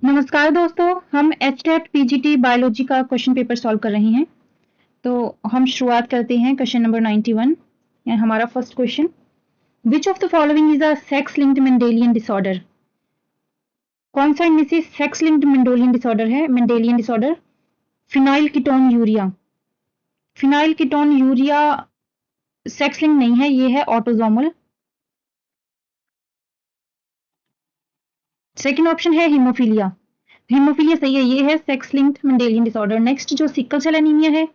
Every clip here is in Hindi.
नमस्कार दोस्तों, हम एचटेट पीजीटी बायोलॉजी का क्वेश्चन पेपर सॉल्व कर रहे हैं। तो हम शुरुआत करते हैं क्वेश्चन नंबर 91। हमारा first question, which of the following is a sex linked Mendelian disorder. कौन सा इनमें से सेक्स लिंक्ड मेंडेलियन डिसऑर्डर है? Mendelian disorder phenyl ketone urea. Phenyl ketone urea sex link नहीं है, ये है ऑटोसोमल। सेकेंड ऑप्शन है हीमोफीलिया। हीमोफीलिया सही है, ये है sex linked Mendelian disorder. Next जो सिकल सेल एनीमिया है,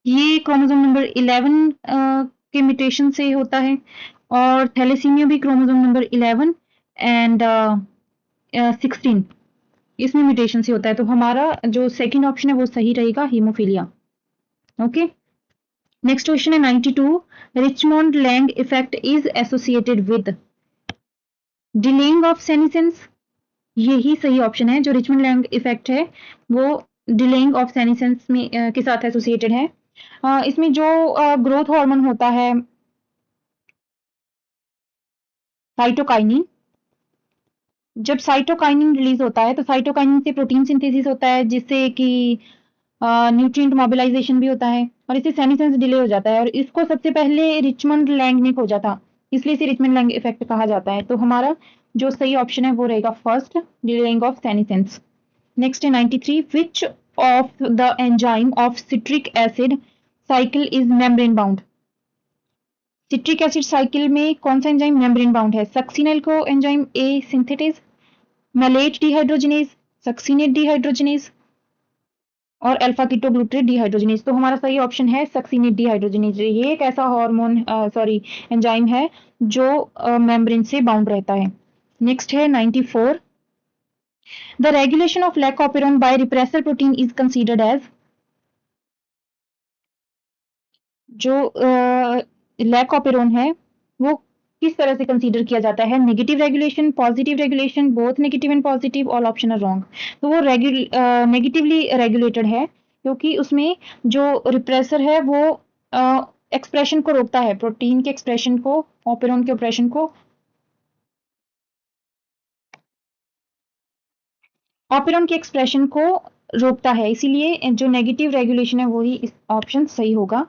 ये क्रोमोसोम नंबर 11 के म्यूटेशन से होता है, और थैलेसीमिया भी क्रोमोसोम नंबर 11 एंड 16 इसमें म्यूटेशन से होता है। तो हमारा जो सेकंड ऑप्शन है वो सही रहेगा, हीमोफीलिया। ओके, नेक्स्ट क्वेश्चन है 92। Richmond Lang effect is associated with delaying of senescence. यही सही ऑप्शन है, जो रिचमोंड लैंग इफेक्ट है वो डिलेइंग ऑफ सेनेसेंस में के साथ एसोसिएटेड है। इसमें जो ग्रोथ हार्मोन होता है साइटोकाइनिन, जब साइटोकाइनिन रिलीज होता है तो साइटोकाइनिन से प्रोटीन सिंथेसिस होता है, जिससे कि न्यूट्रिएंट मोबिलाइजेशन भी होता है, और इससे सेनेसेंस डिले हो जाता है, और इसको सबसे पहले रिचमंड लैंग ने खोजा था, इसलिए इसे रिचमंड लैंग इफेक्ट कहा जाता है। तो हमारा जो सही ऑप्शन है वो रहेगा first, delaying of senescence. Next है 93। Which of the enzyme of citric acid cycle is membrane bound. Citric acid cycle में कौन सा एंजाइम मेम्ब्रेन बाउंड है? Succinyl coenzyme, A synthetase, malate dehydrogenase, succinate dehydrogenase, और अल्फा कीटोग्लूट्रेट डिहाइड्रोजिनेज। तो हमारा सही ऑप्शन है सक्सिनेट डिहाइड्रोजिनेज। ये एक ऐसा हार्मोन एंजाइम है जो मेम्ब्रेन से बाउंड रहता है। नेक्स्ट है 94। The regulation of lac operon by repressor protein is considered as. जो लैक ऑपेरॉन है वो किस तरह से कंसीडर किया जाता है? Negative regulation, positive regulation, both negative and positive, all option are wrong. तो वो नेगेटिवली रेगुलेटेड है, क्योंकि उसमें जो रिप्रेसर है वो एक्सप्रेशन को रोकता है, प्रोटीन के एक्सप्रेशन को, ऑपेरॉन के ऑपरेशन को, ऑपेरॉन के एक्सप्रेशन को रोकता है, इसीलिए जो नेगेटिव रेगुलेशन है वही इस ऑप्शन सही होगा।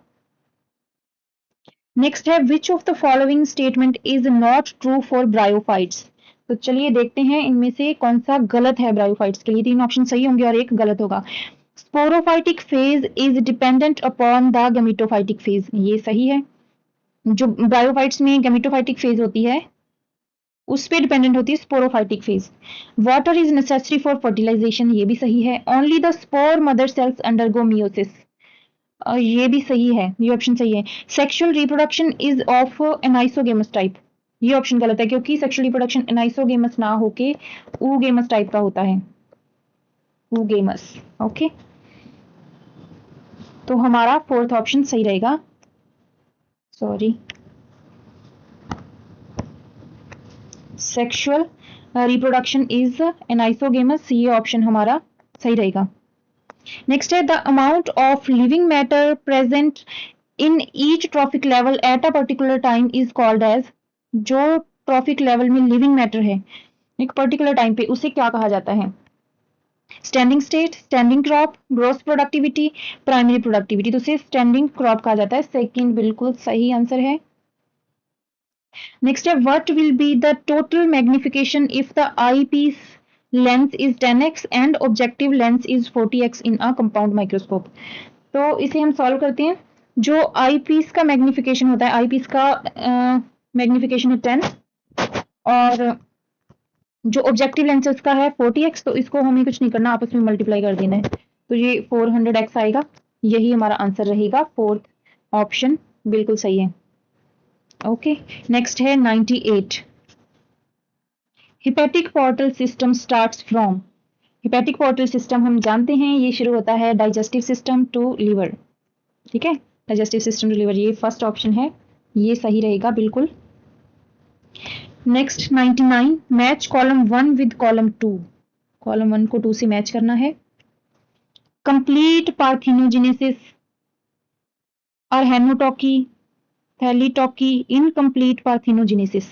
नेक्स्ट है, विच of the following statement is not true for bryophytes. तो चलिए देखते हैं इनमें से कौन सा गलत है ब्रायोफाइट्स के लिए। 3 ऑप्शन सही होंगे और एक गलत होगा। Sporophytic phase is dependent upon the gametophytic phase, ये सही है। जो ब्रायोफाइट्स में गैमेटोफाइटिक फेज होती है उस पे डिपेंडेंट होती है sporophytic phase. Water is necessary for fertilisation, ये भी सही है। Only the spore mother cells undergo meiosis, ये भी सही है, ये ऑप्शन सही है। Sexual reproduction is of anisogamous type, ये ऑप्शन गलत है, क्योंकि सेक्सुअल रिप्रोडक्शन एनाइसोगेमस ना होके ऊगेमस टाइप का होता है, ऊगेमस। ओके, तो हमारा फोर्थ ऑप्शन सही रहेगा। Sorry, sexual reproduction is anisogamous, ये ऑप्शन हमारा सही रहेगा। नेक्स्ट है, the amount of living matter present in each trophic level at a particular time is called as. जो ट्रॉफिक लेवल में लिविंग मैटर है एक पर्टिकुलर टाइम पे, उसे क्या कहा जाता है? Standing state, standing crop, gross productivity, primary productivity. तो उसे स्टैंडिंग क्रॉप कहा जाता है। सेकंड बिल्कुल सही आंसर है। नेक्स्ट है, what will be the total magnification if the eyepiece length is 10x and objective length is 40x in a compound microscope. तो इसे हम सॉल्व करते हैं। जो आई पीस का मैग्निफिकेशन होता है, आई पीस का मैग्निफिकेशन है 10, और जो ऑब्जेक्टिव लेंस है उसका है 40x। तो इसको हमें कुछ नहीं करना, आपस में मल्टीप्लाई कर देना है, तो ये 400x आएगा। यही हमारा आंसर रहेगा, फोर्थ ऑप्शन बिल्कुल सही है। ओके, नेक्स्ट है 98। Hepatic portal system starts from. Hepatic portal system हम जानते हैं ये शुरू होता है डाइजेस्टिव सिस्टम टू लीवर। ठीक है, डाइजेस्टिव सिस्टम टू लीवर, ये फर्स्ट ऑप्शन है, ये सही रहेगा बिल्कुल। Next 99। Match column 1 with column 2। Column 1 को 2 से मैच करना है। Complete parthenogenesis, arrhenotoky, thelytoky, incomplete parthenogenesis.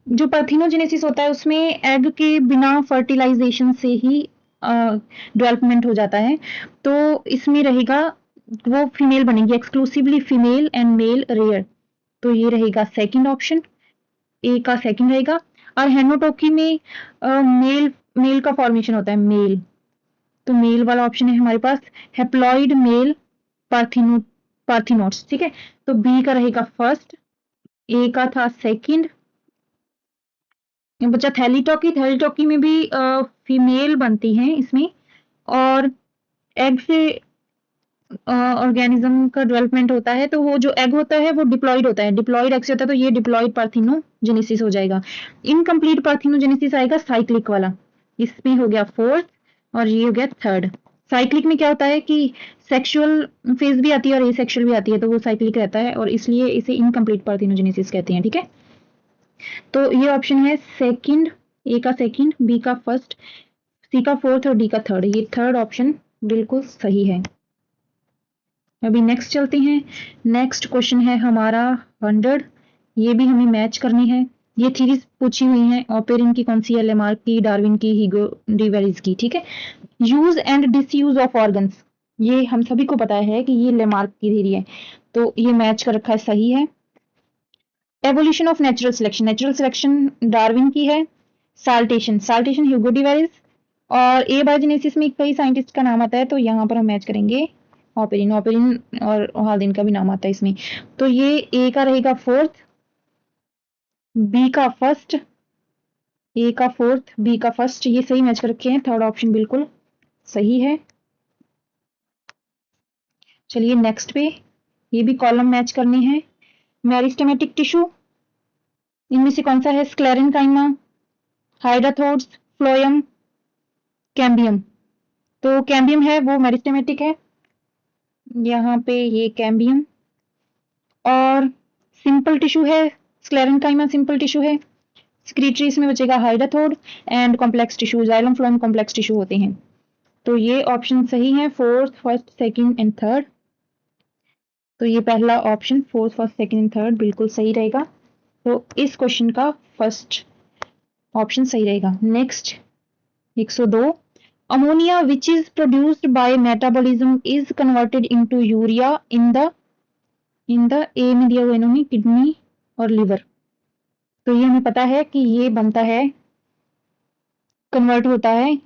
जो पार्थिनोजेनेसिस होता है उसमें एग के बिना फर्टिलाइजेशन से ही डेवलपमेंट हो जाता है, तो इसमें रहेगा वो फीमेल बनेगी, exclusively female and male rare. तो ये रहेगा सेकंड ऑप्शन, ए का सेकंड रहेगा। और हेनोटोकी में मेल मेल का फॉर्मेशन होता है, मेल, तो मेल वाला ऑप्शन है हमारे पास हेप्लॉइड मेल पार्थिनोट्स। ठीक है, तो बी का रहेगा फर्स्ट, ए का था सेकंड। बच्चा थैलीटॉकी, थैलीटॉकी में भी फीमेल बनती हैं इसमें, और एग से ऑर्गेनिज्म का डेवलपमेंट होता है, तो वो जो एग होता है वो डिप्लॉइड होता है, डिप्लॉइड एग से होता है, तो ये डिप्लॉइड पार्थिनोजेनेसिस हो जाएगा। इनकम्प्लीट पार्थिनोजेनेसिस आएगा साइक्लिक वाला, इसमें हो गया फोर्थ और ये हो गया थर्ड। साइक्लिक में क्या होता है कि सेक्सुअल फेज भी आती है और एसेक्सुअल भी आती है, तो वो साइक्लिक रहता है और इसलिए इसे इनकम्प्लीट पार्थिनोजेनेसिस कहते हैं। ठीक है, तो ये ऑप्शन है सेकंड, ए का सेकंड, बी का फर्स्ट, सी का फोर्थ और डी का थर्ड। ये थर्ड ऑप्शन बिल्कुल सही है। अभी नेक्स्ट चलते हैं। नेक्स्ट क्वेश्चन है हमारा 100, ये भी हमें मैच करनी है। ये थीरीज पूछी हुई हैं, ऑपेरिन की कौन सी है, लेमार्क की, डार्विन की, हीगो डिवेरिस की। ठीक है, use and disuse of organs, ये हम सभी को पता है कि ये लेमार्क की थीरी है, तो ये मैच कर रखा है, सही है। Evolution of natural selection, natural selection Darwin की है। साल्टेशन, साल्टेशन ह्यूगो डिवेरिस। और ए बायोजेनेसिस में कई साइंटिस्ट का नाम आता है, तो यहाँ पर हम मैच करेंगे ऑपेरिन, ऑपेरिन और हाल्डिन का भी नाम आता है इसमें। तो ये ए का रहेगा फोर्थ, बी का फर्स्ट, ए का फोर्थ, बी का फर्स्ट, ये सही मैच कर रखे हैं, थर्ड ऑप्शन बिल्कुल सही है। चलिए नेक्स्ट पे, ये भी कॉलम मैच करने हैं। मेरिस्टेमेटिक टिश्यू, इनमें से कौन सा है, स्क्लेरेनकाइमा, हाइड्राथोड्स, फ्लोएम, कैम्बियम। तो कैम्बियम है वो मेरिस्टेमेटिक है, यहाँ पे ये कैम्बियम। और सिंपल टिश्यू है स्क्लेरेनकाइमा, सिंपल टिश्यू है। सिक्रीटरी इसमें बचेगा हाइड्राथोड, and complex tissue xylem phloem complex tissue होते हैं। तो ये ऑप्शन सही है, fourth, first, second and third. तो ये पहला option fourth, first, second and third बिल्कुल सही रहेगा। तो इस क्वेश्चन का फर्स्ट ऑप्शन सही रहेगा। Next 102, ammonia which is produced bye metabolism is converted into urea in the ए में दिया हुआ इन्होंने किडनी और लिवर। तो ये हमें पता है कि ये बनता है, कन्वर्ट होता है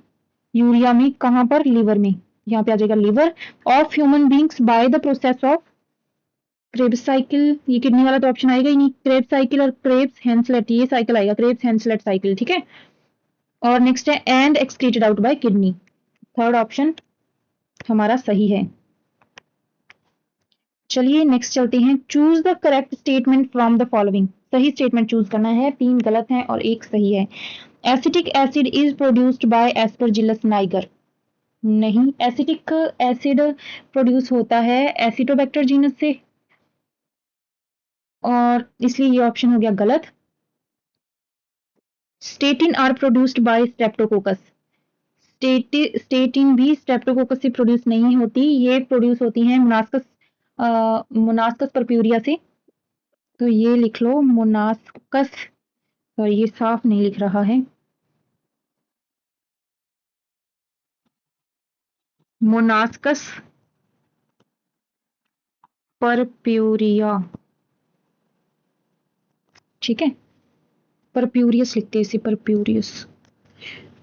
यूरिया में, कहां पर, लिवर में, यहाँ पे आ जाएगा liver of human beings by the process of Krebs cycle. ये किडनी वाला तो ऑप्शन आएगा ही नहीं, क्रेब्स साइकिल और क्रेब्स हेंसलेट, ये साइकिल आएगा, क्रेब्स हेंसलेट साइकिल। ठीक है, और नेक्स्ट है and excreted out by kidney, third option हमारा सही है। चलिए नेक्स्ट चलते हैं। Choose the correct statement from the following, सही स्टेटमेंट चूज करना है, 3 गलत हैं और 1 सही है। Acetic acid is produced bye Aspergillus Niger, नहीं, एसिटिक एसिड प्रोड्यूस होता है एसिटोबैक्टर जीनस से, और इसलिए ये ऑप्शन हो गया गलत। Statin are produced by streptococcus, statin भी स्ट्रेप्टोकोकस से प्रोड्यूस नहीं होती, ये प्रोड्यूस होती हैं मोनास्कस परप्यूरिया से। तो ये लिख लो मोनास्कस, सॉरी ये साफ नहीं लिख रहा है, मोनास्कस परप्यूरिया। ठीक है, परप्यूरियस लिखते हैं इसे, परप्यूरियस।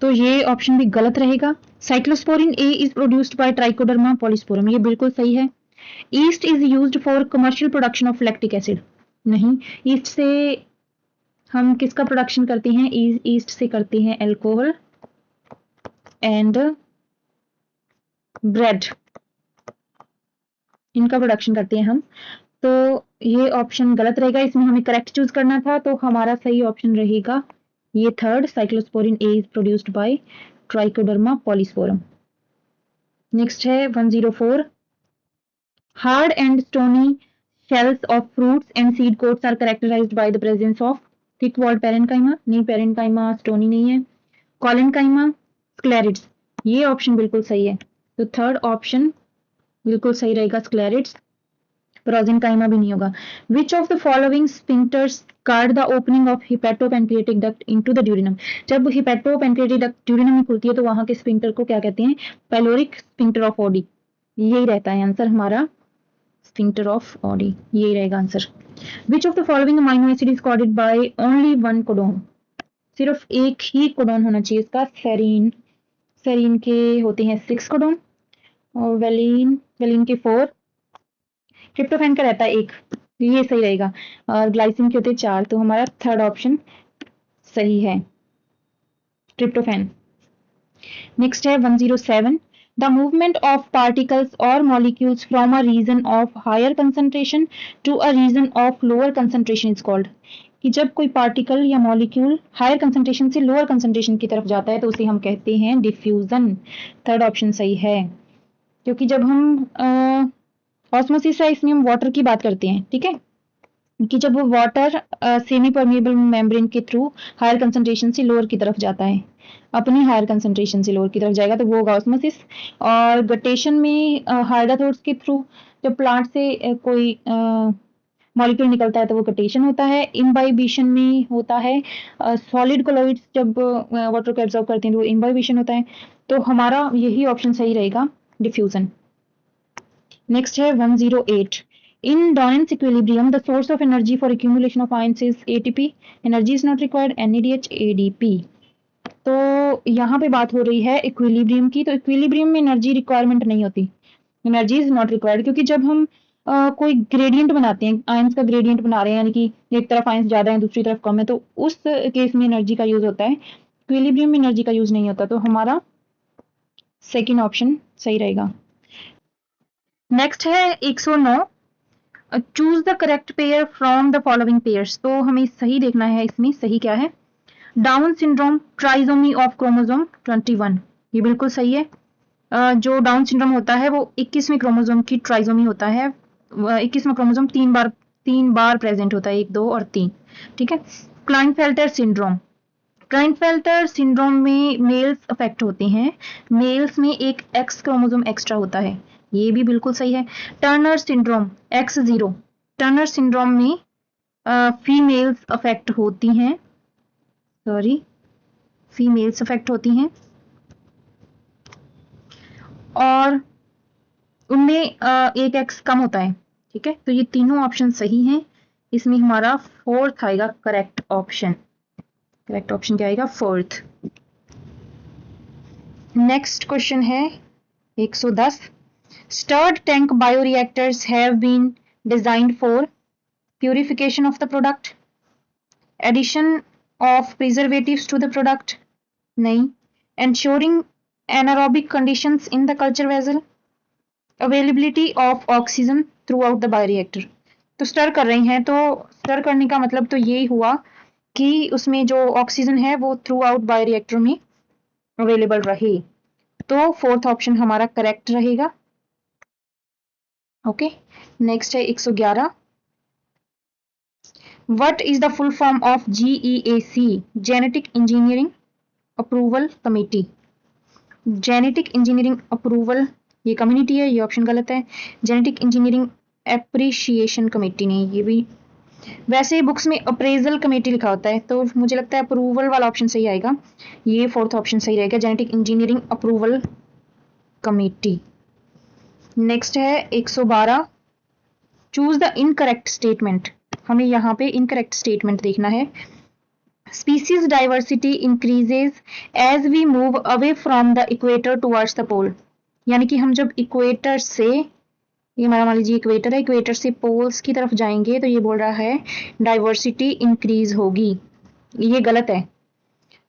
तो ये ऑप्शन भी गलत रहेगा। Cyclosporin A is produced by trichoderma polysporum, ये बिल्कुल सही है। Yeast is used for commercial production of lactic acid, नहीं, ईस्ट से हम किसका प्रोडक्शन करते हैं, ईस्ट से करते हैं एल्कोहल एंड ब्रेड, इनका प्रोडक्शन करते हैं हम। तो ये ऑप्शन गलत रहेगा, इसमें हमें करेक्ट चूज करना था, तो हमारा सही ऑप्शन रहेगा ये third, cyclosporin A is produced by trichoderma polysporum. Next है 104, hard and stony shells of fruits and seed coats are characterized by the presence of thick walled parenchyma, नहीं parenchyma stony नहीं है, collenchyma, sclerids, ये ऑप्शन बिल्कुल सही है। तो थर्ड ऑप्शन बिल्कुल सही रहेगा, स्क्लेरिड्स। प्रोजेनकाइमा भी नहीं होगा। Which of the following sphincters guard the opening of hepatopancreatic duct into the duodenum. जब हिपेटोपेनक्रिएटिक डक्ट ड्यूरिनम में खुलती है तो वहां के स्फिंक्टर को क्या कहते हैं? Pyloric sphincter of Audi. यही रहता है आंसर हमारा, स्फिंक्टर ऑफ ऑडी, यही रहेगा answer. Which of the following amino acid is coded by only one codon. सिर्फ एक ही कोडोन होना चाहिए इसका, सेरीन। सेरीन के होते हैं 6 कोडोन और वेलिन के 4। ट्रिप्टोफैन का रहता है 1, ये सही रहेगा। और ग्लाइसिन के होते हैं 4, तो हमारा थर्ड ऑप्शन सही है, ट्रिप्टोफैन। नेक्स्ट है 107। द मूवमेंट ऑफ पार्टिकल्स और molecules from a region of higher concentration to a region of lower concentration is called. कि जब कोई पार्टिकल या मॉलिक्यूल हायर कंसंट्रेशन से लोअर कंसंट्रेशन की तरफ जाता है तो उसे हम कहते हैं डिफ्यूजन। थर्ड ऑप्शन सही है, क्योंकि जब हम ऑस्मोसिस है इसमें हम वाटर की बात करते हैं, ठीक है, कि जब वो वाटर सेमी परमेबल मेम्ब्रेन के थ्रू हायर कंसंट्रेशन से लोअर की तरफ जाता है, अपनी हायर कंसंट्रेशन से लोअर की तरफ जाएगा तो वो होगा ऑस्मोसिस। और गटेशन में हाइड्रोथोर्स के थ्रू जब प्लांट से कोई मॉलिक्यूल निकलता है तो वो गटेशन होता है। इम्बाइबिशन में होता है सॉलिड कोलॉइड्स जब वाटर को एब्जॉर्ब करते हैं तो वो इम्बाइबिशन होता है। तो हमारा यही ऑप्शन सही रहेगा, डिफ्यूजन। नेक्स्ट है 108। In Donan's equilibrium, the source of energy for accumulation of ions is ATP. Energy is not required. NADH, ADP. तो यहाँ पे बात हो रही है इक्विलिब्रियम की, तो इक्विलिब्रियम में एनर्जी रिक्वायरमेंट नहीं होती, एनर्जी इज नॉट रिक्वायर्ड, क्योंकि जब हम कोई ग्रेडियंट बनाते हैं, आयंस का ग्रेडियंट बना रहे हैं, यानी कि एक तरफ आयंस ज्यादा है दूसरी तरफ कम है, तो उस केस में एनर्जी का यूज होता है। इक्विलिब्रियम में एनर्जी का यूज नहीं होता, तो हमारा सेकेंड ऑप्शन सही रहेगा। नेक्स्ट है 109। Choose the correct pair from the following pairs. तो हमें सही देखना है, इसमें सही क्या है? Down syndrome, trisomy of chromosome 21, ये बिल्कुल सही है। जो डाउन सिंड्रोम होता है वो 21वें क्रोमोसोम की ट्राइसोमी होता है। 21वां क्रोमोसोम तीन बार प्रेजेंट होता है, 1, 2 और 3, ठीक है। क्लाइनफेल्टर सिंड्रोम, क्लाइनफेल्टर सिंड्रोम में मेल्स अफेक्ट होते हैं, मेल्स में एक एक्स क्रोमोसोम एक्स्ट्रा होता है, ये भी बिल्कुल सही है। Turner syndrome X0, Turner syndrome में फीमेल्स अफेक्ट होती हैं, फीमेल्स अफेक्ट होती हैं और उनमें एक एक्स कम होता है, ठीक है। तो ये तीनों ऑप्शन सही हैं, इसमें हमारा फोर्थ आएगा करेक्ट ऑप्शन। करेक्ट ऑप्शन क्या आएगा? फोर्थ। नेक्स्ट क्वेश्चन है 110। Stirred tank bioreactors have been designed for purification of the product, addition of preservatives to the product, नहीं, ensuring anaerobic conditions in the culture vessel, availability of oxygen throughout the bioreactor। तो स्टर कर रही हैं, तो स्टर करने का मतलब तो यही हुआ कि उसमें जो ऑक्सीजन है वो थ्रू आउट बायोरिएक्टर में अवेलेबल रहे, तो फोर्थ ऑप्शन हमारा करेक्ट रहेगा। ओके, नेक्स्ट है 111। What is the full form of GEAC, genetic engineering approval committee. Genetic engineering approval, ये कम्युनिटी है, ये ऑप्शन गलत है। जेनेटिक इंजीनियरिंग एप्रिशिएशन कमेटी नहीं, ये भी, वैसे बुक्स में अप्रेजल कमेटी लिखा होता है, तो मुझे लगता है अप्रूवल वाला ऑप्शन सही आएगा, ये फोर्थ ऑप्शन सही रहेगा, genetic engineering approval committee. Next है 112। चूज द इनकरेक्ट स्टेटमेंट, हमें यहाँ पे इनकरेक्ट स्टेटमेंट देखना है। Species diversity increases as we move away from the equator towards the pole, यानी कि हम जब इक्वेटर से, ये हमारा मान लीजिए इक्वेटर है, इक्वेटर से पोल्स की तरफ जाएंगे तो ये बोल रहा है डाइवर्सिटी इंक्रीज होगी, ये गलत है।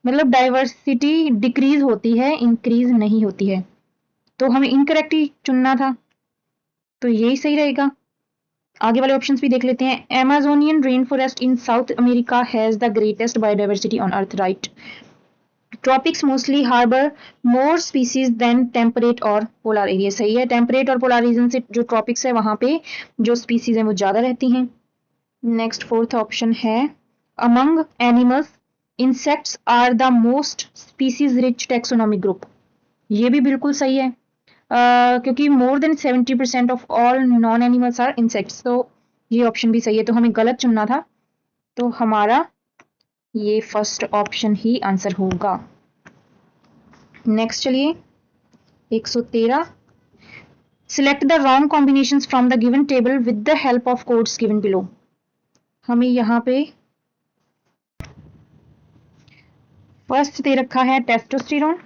मतलब डाइवर्सिटी डिक्रीज होती है, इंक्रीज नहीं होती है, तो हमें इनकरेक्ट ही चुनना था, तो यही सही रहेगा। आगे वाले ऑप्शंस भी देख लेते हैं। Amazonian rainforest in South America has the greatest biodiversity on earth, right? Tropics mostly harbor more species than temperate और polar area, सही है। टेम्परेट और पोलर रीजन से जो ट्रॉपिक्स है वहां पे जो स्पीसीज हैं वो ज्यादा रहती हैं। नेक्स्ट फोर्थ ऑप्शन है among animals insects are the most species rich taxonomic group, ये भी बिल्कुल सही है। क्योंकि more than 70% of all non animals are insects, तो ये ऑप्शन भी सही है। तो हमें गलत चुनना था, तो हमारा ये फर्स्ट ऑप्शन ही आंसर होगा। नेक्स्ट चलिए 113, select the wrong combinations from the given table with the help of codes given below. हमें यहाँ पे फर्स्ट दे रखा है टेस्टोस्टेरोन,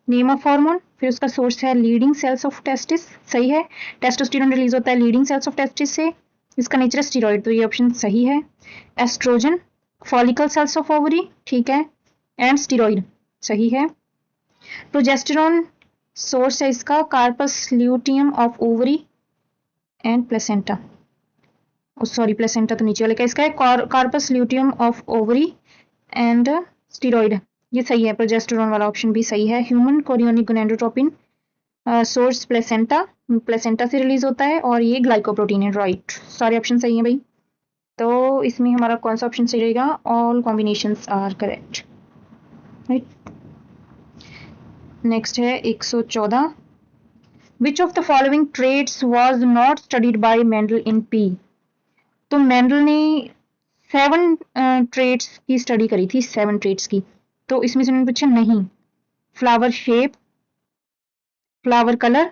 नेम ऑफ हार्मोन, फिर उसका सोर्स है लीडिंग सेल्स ऑफ टेस्टिस, सही है। टेस्टोस्टेरोन रिलीज होता है लीडिंग सेल्स ऑफ टेस्टिस से, इसका नेचर स्टीरॉइड, तो ये ऑप्शन सही है। Estrogen, follicle cells of ovary, ठीक है, एंड स्टीरॉइड, सही है। प्रोजेस्टेरोन सोर्स है इसका corpus luteum of ovary and placenta, sorry placenta तो नीचे वाले का, इसका है corpus luteum of ovary and steroid, ये सही है। प्रोजेस्टेरोन वाला ऑप्शन भी सही है। Human chorionic gonadotropin source placenta, placenta से रिलीज होता है, और ये ग्लाइकोप्रोटीन है, राइट, सारे ऑप्शन सही हैं भाई। तो इसमें हमारा कौन सा ऑप्शन सही रहेगा? All combinations are correct, right. Next है 114, which of the following traits was not studied by Mendel in pea. तो मेंडल ने 7 ट्रेड्स की स्टडी करी थी, 7 ट्रेड्स की, तो इसमें से उन्होंने पूछा नहीं, flower shape, flower colour,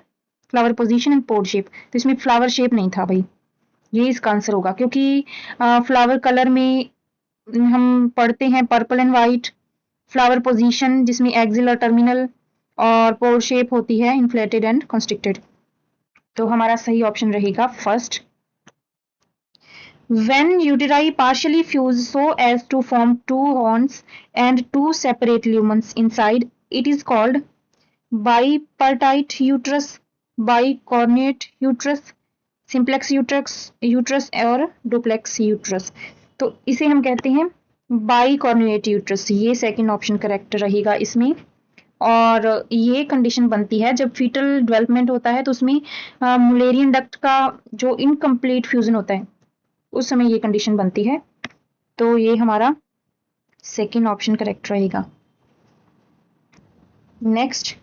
flower position and pod shape, तो इसमें फ्लावर शेप नहीं था भाई, ये इसका आंसर होगा, क्योंकि फ्लावर कलर में हम पढ़ते हैं purple and white, flower position जिसमें एक्सिल और टर्मिनल, और पोड शेप होती है इन्फ्लेटेड एंड कंस्ट्रिक्टेड, तो हमारा सही ऑप्शन रहेगा first. When uteri partially fuse so as to form 2 horns and 2 separate lumens inside, it is called bipartite uterus, bicornuate uterus, simplex uterus और duplex uterus। तो इसे हम कहते हैं bicornuate uterus, ये सेकंड ऑप्शन करेक्ट रहेगा इसमें। और ये कंडीशन बनती है जब फीटल डेवलपमेंट होता है, तो उसमें मुलेरियन डक्ट का जो इनकम्प्लीट फ्यूजन होता है, उस समय ये कंडीशन बनती है, तो ये हमारा सेकंड ऑप्शन करेक्ट रहेगा। Next,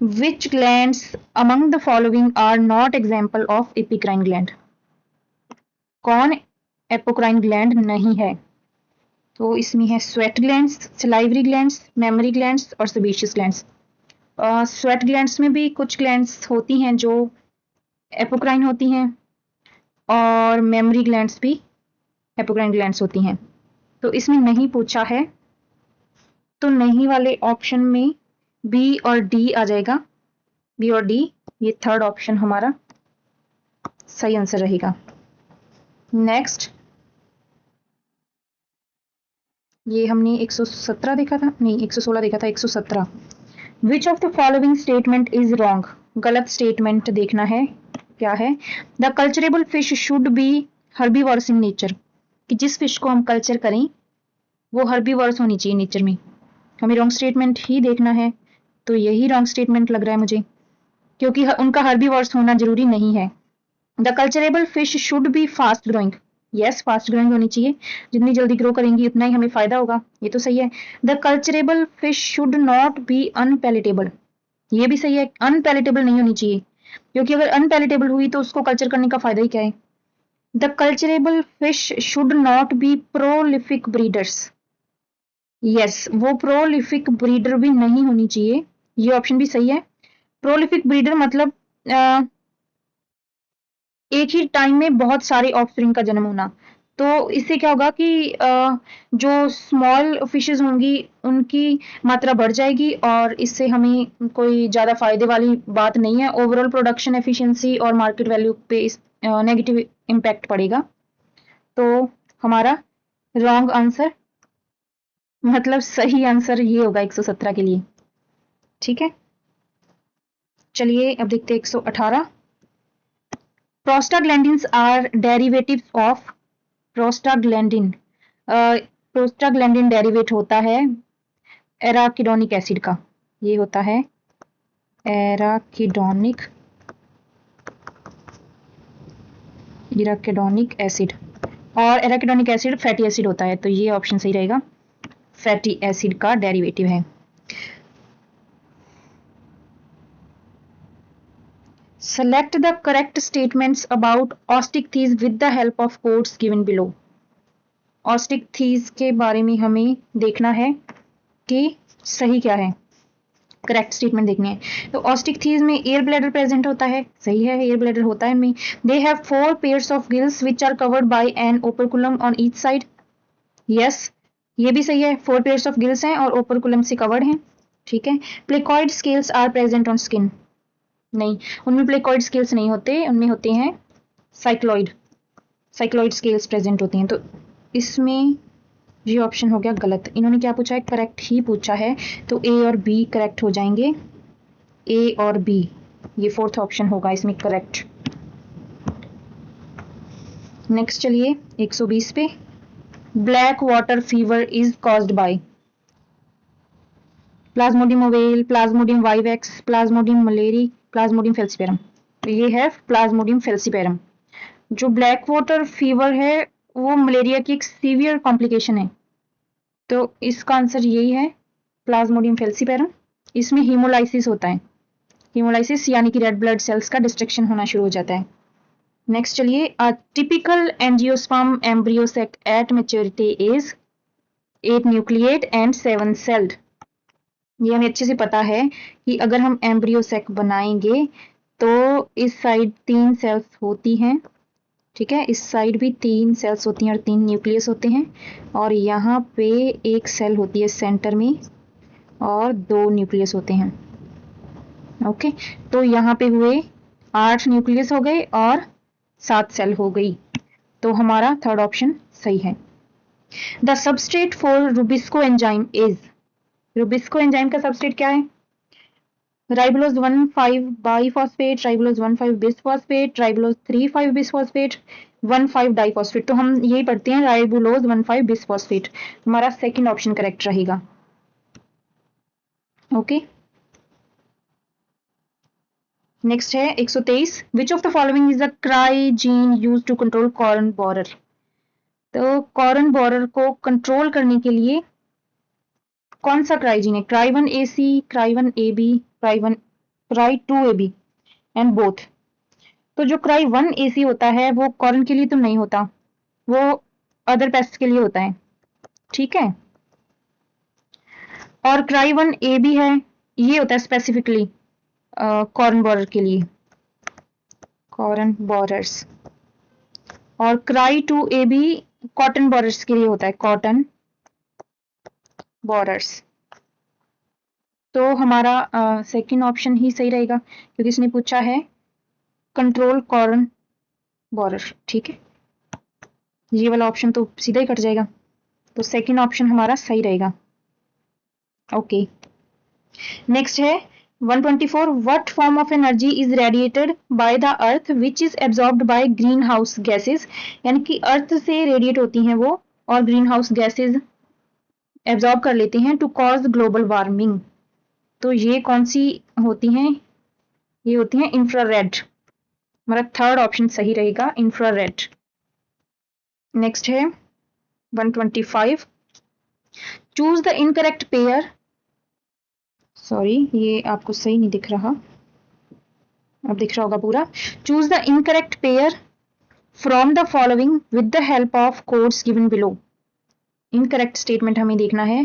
which glands among the following are not example of apocrine gland. कौन एपोक्राइन ग्लैंड नहीं है? तो इसमें है sweat glands, salivary glands, mammary glands और सेबेशियस ग्लैंड्स। स्वेट ग्लैंड्स में भी कुछ ग्लैंड्स होती हैं जो एपोक्राइन होती हैं, और मेमोरी ग्लैंड्स भी एपोक्राइन ग्लैंड्स होती हैं, तो इसमें नहीं पूछा है, तो नहीं वाले ऑप्शन में बी और डी आ जाएगा, बी और डी, ये थर्ड ऑप्शन हमारा सही आंसर रहेगा। नेक्स्ट, ये हमने 117 देखा था, नहीं 116 देखा था, 117, which of the following statement is wrong. गलत स्टेटमेंट देखना है, क्या है? The culturable fish should be herbivorous in nature, कि जिस फिश को हम कल्चर करें वो हर्बीवोरस होनी चाहिए नेचर में। हमें रॉन्ग स्टेटमेंट ही देखना है, तो यही रॉन्ग स्टेटमेंट लग रहा है मुझे, क्योंकि उनका हर्बीवोरस होना जरूरी नहीं है। The culturable fish should B fast growing, yes fast growing होनी चाहिए, जितनी जल्दी ग्रो करेंगी उतना ही हमें फायदा होगा, ये तो सही है। The culturable fish should not be unpalatable, ये भी सही है, अनपैलेटेबल नहीं होनी चाहिए, क्योंकि अगर अनपैलेटेबल हुई तो उसको कल्चर करने का फायदा ही क्या है। The culturable fish should not B prolific breeders, yes वो प्रोलिफिक ब्रीडर भी नहीं होनी चाहिए, ये ऑप्शन भी सही है। प्रोलिफिक ब्रीडर मतलब एक ही टाइम में बहुत सारे ऑफस्प्रिंग का जन्म होना, तो इससे क्या होगा कि जो स्मॉल फिशेस होंगी उनकी मात्रा बढ़ जाएगी, और इससे हमें कोई ज़्यादा फायदे वाली बात नहीं है। ओवरऑल प्रोडक्शन एफिशिएंसी और मार्केट वैल्यू पे नेगेटिव इम्पैक्ट पड़ेगा, तो हमारा रॉन्ग आंसर मतलब सही आंसर ये होगा 117 के लिए, ठीक है। चलिए अब देखते हैं 118, prostaglandins are derivatives of prostaglandin. Prostaglandin derivate होता है एराकिडोनिक एसिड का, ये होता है एराकिडोनिक एसिड, और एराकिडोनिक एसिड फैटी एसिड होता है, तो ये ऑप्शन सही रहेगा, फैटी एसिड का डेरिवेटिव है। Select the correct statements about Osteichthyes with the help of quotes given below. Osteichthyes के बारे में हमें देखना है कि सही क्या है, करेक्ट स्टेटमेंट देखनी है। तो ऑस्टिक्थीज में एयर ब्लैडर प्रेजेंट होता है, सही है, एयर ब्लैडर होता है इनमें। They have 4 pairs of gills which are covered by an operculum on each side, yes ये भी सही है, 4 पेयर्स ऑफ गिल्स हैं और ओपरकुलम से कवर्ड हैं, ठीक है। Placoid scales are present on skin, नहीं उनमें प्लेकॉइड स्केल्स नहीं होते, उनमें होते हैं साइक्लॉइड स्केल्स प्रेजेंट होती हैं। तो इसमें ये ऑप्शन हो गया गलत, इन्होंने क्या पूछा है, करेक्ट ही पूछा है, तो ए और बी करेक्ट हो जाएंगे, ए और बी, ये फोर्थ ऑप्शन होगा इसमें करेक्ट। नेक्स्ट चलिए 120 पे, black water fever is caused bye Plasmodium oval, Plasmodium vivax, Plasmodium malariae, Plasmodium falciparum. तो ये है प्लाज्मोडियम फेल्सीपेरम। जो ब्लैक वाटर फीवर है वो मलेरिया की एक सीवियर कॉम्प्लिकेशन है, तो इसका आंसर यही है प्लाज्मोडियम फेल्सीपेरम। इसमें हीमोलाइसिस होता है, हीमोलाइसिस यानी कि रेड ब्लड सेल्स का डिस्ट्रक्शन होना शुरू हो जाता है। नेक्स्ट चलिए, a typical angiosperm embryo sac at maturity is 8 nucleate and 7 sailed. ये हमें अच्छे से पता है कि अगर हम एम्ब्रियो सेक बनाएंगे तो इस साइड 3 सेल्स होती हैं, ठीक है, इस साइड भी 3 सेल्स होती हैं और 3 न्यूक्लियस होते हैं, और यहाँ पे एक सेल होती है सेंटर में और 2 न्यूक्लियस होते हैं, ओके। तो यहाँ पे हुए 8 न्यूक्लियस हो गए और 7 सेल हो गई, तो हमारा थर्ड ऑप्शन सही है। The substrate for rubisco enzyme is, rubisco enzyme का सबस्ट्रेट क्या है, ribulose 1,5 biphosphate, ribulose 1,5 bisphosphate, ribulose 3,5 bisphosphate, 1,5 diphosphate. तो हम यही पढ़ते हैं राइबोलोज 1,5 बिसफॉस्फेट, हमारा सेकंड ऑप्शन करेक्ट रहेगा, ओके। नेक्स्ट है 123, which of the following is a cry gene use to control corn borer. तो कॉर्न बोरर को कंट्रोल करने के लिए कौन सा क्राई जीन है, cry 1 AC, cry 1 AB, cry 2 AB and both. तो जो क्राई 1 AC होता है वो कॉर्न के लिए तो नहीं होता, वो अदर पेस्ट के लिए होता है, ठीक है। और क्राई 1 AB है, ये होता है स्पेसिफिकली कॉर्न बोरर के लिए, कॉर्न बोरर्स। और क्राई 2 AB कॉटन बोरर्स के लिए होता है, कॉटन बोरर्स। तो हमारा सेकंड ऑप्शन ही सही रहेगा क्योंकि इसने पूछा है कंट्रोल कॉर्न बोरर, ठीक है, ये वाला ऑप्शन तो सीधा ही कट जाएगा, तो सेकंड ऑप्शन हमारा सही रहेगा, ओके। नेक्स्ट है 124, what form of energy is radiated by the earth which is absorbed by green house gases, यानी कि अर्थ से रेडिएट होती हैं वो और ग्रीन हाउस गैसेज एब्जॉर्ब कर लेते हैं टू कॉज ग्लोबल वार्मिंग। तो ये कौन सी होती हैं, ये होती हैं इंफ्रारेड, हमारा थर्ड ऑप्शन सही रहेगा इंफ्रारेड। नेक्स्ट है 125, choose the incorrect pair, sorry ये आपको सही नहीं दिख रहा, अब दिख रहा होगा पूरा। Choose the incorrect pair from the following with the help of codes given below. Incorrect statement हमें देखना है,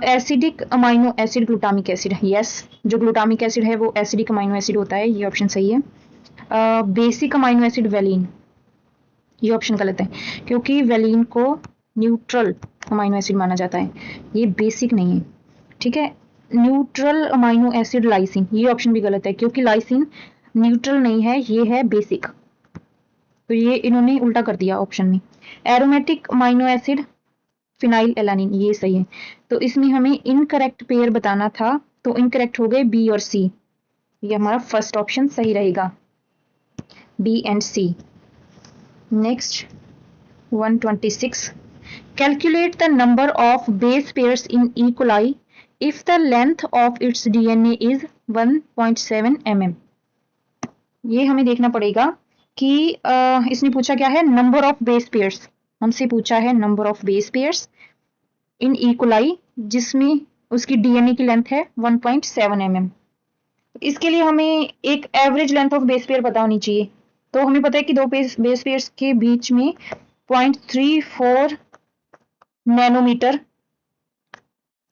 acidic amino acid glutamic acid, yes जो ग्लूटामिक एसिड है वो एसिडिक अमाइनो एसिड होता है, ये ऑप्शन सही है। बेसिक अमाइनो एसिड वेलिन, ये ऑप्शन गलत है क्योंकि वेलिन को न्यूट्रल अमाइनो एसिड माना जाता है, ये बेसिक नहीं है, ठीक है। न्यूट्रल अमाइनो एसिड लाइसिन, ये ऑप्शन भी गलत है क्योंकि लाइसिन न्यूट्रल नहीं है, ये है बेसिक, तो ये इन्होंने उल्टा कर दिया ऑप्शन में। Aromatic amino acid phenyl alanine, ये सही है, तो इसमें हमें इनकरेक्ट पेयर बताना था, तो इनकरेक्ट हो गए बी और सी, ये हमारा फर्स्ट ऑप्शन सही रहेगा, B and C. Next 126, calculate the number of base pairs in E. coli if the length of its DNA is 1.7 mm। ये हमें देखना पड़ेगा कि इसने पूछा क्या है, नंबर ऑफ बेस पेयर्स, हमसे पूछा है number of base pairs in E. coli जिसमें उसकी DNA की लेंथ है 1.7 mm। इसके लिए हमें एक average length of base pair पता होनी चाहिए। तो हमें पता है कि दो बेस पेयर्स के बीच में 0.34 नैनोमीटर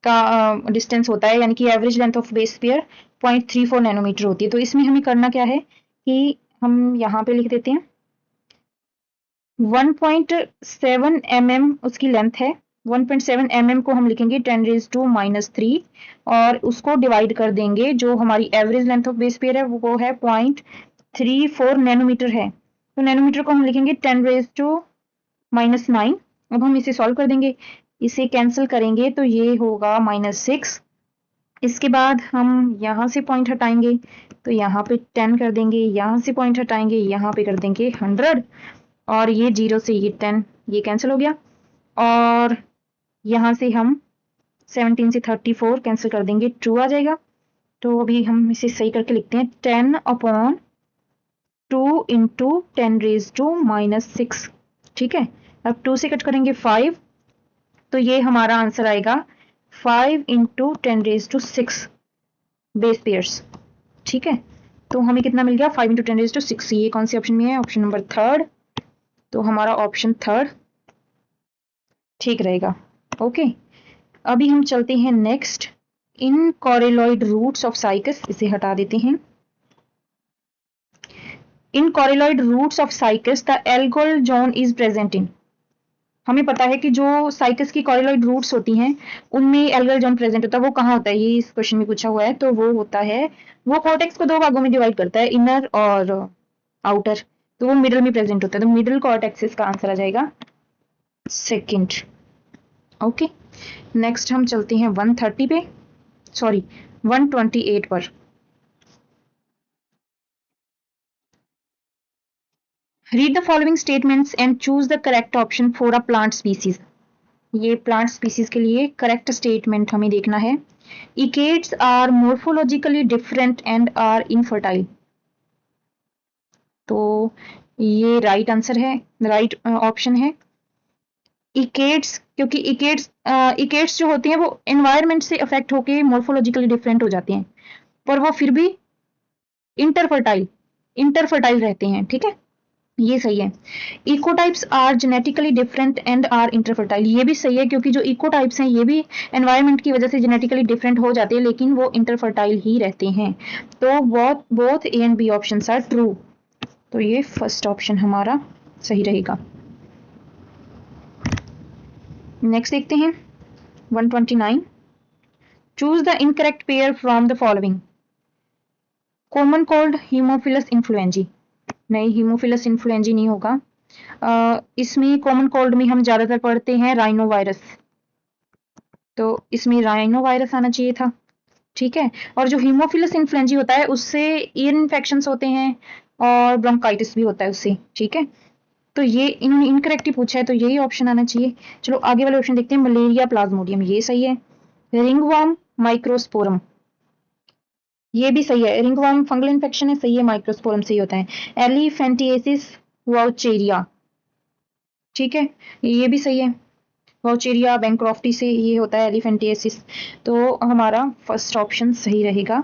का डिस्टेंस होता है, यानी कि average length of base pair 0.34 nanometre होती है। तो इसमें हमें करना क्या है कि हम यहाँ पे लिख देते हैं 1.7 mm उसकी लेंथ है। 1.7 mm को हम लिखेंगे 10⁻³ और उसको डिवाइड कर देंगे, जो हमारी average length of base pair है वो है 0.34 नैनोमीटर है। तो नैनोमीटर को हम लिखेंगे 10⁻⁹। अब हम इसे सॉल्व कर देंगे, इसे कैंसिल करेंगे तो ये होगा -6। इसके बाद हम यहाँ से पॉइंट हटाएंगे तो यहाँ पे 10 कर देंगे, यहाँ से पॉइंट हटाएंगे यहाँ पे कर देंगे 100 और ये 0 से ये 10 ये कैंसिल हो गया। और यहाँ से हम 17 से 34 कैंसिल कर देंगे, 2 आ जाएगा। तो अभी हम इसे सही करके लिखते हैं 10/2 इंटू 10⁻⁻⁶। ठीक है, अब 2 से कट करेंगे 5, तो ये हमारा आंसर आएगा 5 इंटू 10⁻⁶ बेस पेयर्स। ठीक है, तो हमें कितना मिल गया 5 इंटू 10⁻⁶। ये कौन से ऑप्शन में है? Option number 3rd। तो हमारा ऑप्शन 3rd ठीक रहेगा। ओके, अभी हम चलते हैं next, in coralloid roots of cycas. इसे हटा देते हैं। In coralloid roots of cycas the algal zone is present in. हमें पता है कि जो साइकस की कॉरेलॉइड रूट्स होती हैं उनमें एल्गल जोन प्रेजेंट होता है। वो कहाँ होता है? ये इस क्वेश्चन में पूछा हुआ है। तो वो होता है, वो कॉर्टेक्स को दो भागों में डिवाइड करता है, इनर और आउटर। तो वो मिडल में प्रेजेंट होता है। तो मिडल कॉर्टेक्स इसका आंसर आ जाएगा 2nd। ओके, नेक्स्ट हम चलते हैं 130 पे, सॉरी 128 पर। Read the following statements and choose the correct option for a plant species. ये प्लांट स्पीसीज के लिए करेक्ट स्टेटमेंट हमें देखना है। Ecads are morphologically different and are infertile. तो ये राइट आंसर है, राइट ऑप्शन है इकेड्स, क्योंकि इकेड्स जो होती हैं वो एनवायरमेंट से अफेक्ट होके मोर्फोलॉजिकली डिफरेंट हो जाती हैं, पर वो फिर भी इंटरफर्टाइल रहते हैं। ठीक है, ये सही है। Ecotypes are genetically different and are interfertile. ये भी सही है, क्योंकि जो इकोटाइप्स हैं ये भी एनवायरनमेंट की वजह से जेनेटिकली डिफरेंट हो जाते हैं, लेकिन वो इंटरफर्टाइल ही रहते हैं। तो both A and B option are true. तो ये फर्स्ट ऑप्शन हमारा सही रहेगा। नेक्स्ट देखते हैं 129। Choose the incorrect pair from the following. Common cold, Haemophilus influenzae. नहीं, हीमोफिलस इन्फ्लुएंजी नहीं होगा। इसमें कॉमन कोल्ड में हम ज्यादातर पढ़ते हैं राइनो वायरस, तो इसमें राइनो वायरस आना चाहिए था। ठीक है, और जो हीमोफिलस इन्फ्लुएंजी होता है उससे ईयर इन्फेक्शंस होते हैं और ब्रोंकाइटिस भी होता है उससे। ठीक है, तो ये इन्होंने इनकरेक्ट ही पूछा है, तो यही ऑप्शन आना चाहिए। चलो आगे वाले ऑप्शन देखते हैं। मलेरिया प्लाज्मोडियम, ये सही है। रिंगवर्म माइक्रोस्पोरम, ये भी सही है। रिंगवर्म फंगल इन्फेक्शन है, सही है। माइक्रोस्पोरम सही होता है। एलिफेंटिएसिस वाउचेरिया, ठीक है, ये भी सही है। वाउचेरिया बैंक्रॉफ्टी से ये होता है एलिफेंटिएसिस। तो हमारा फर्स्ट ऑप्शन सही रहेगा,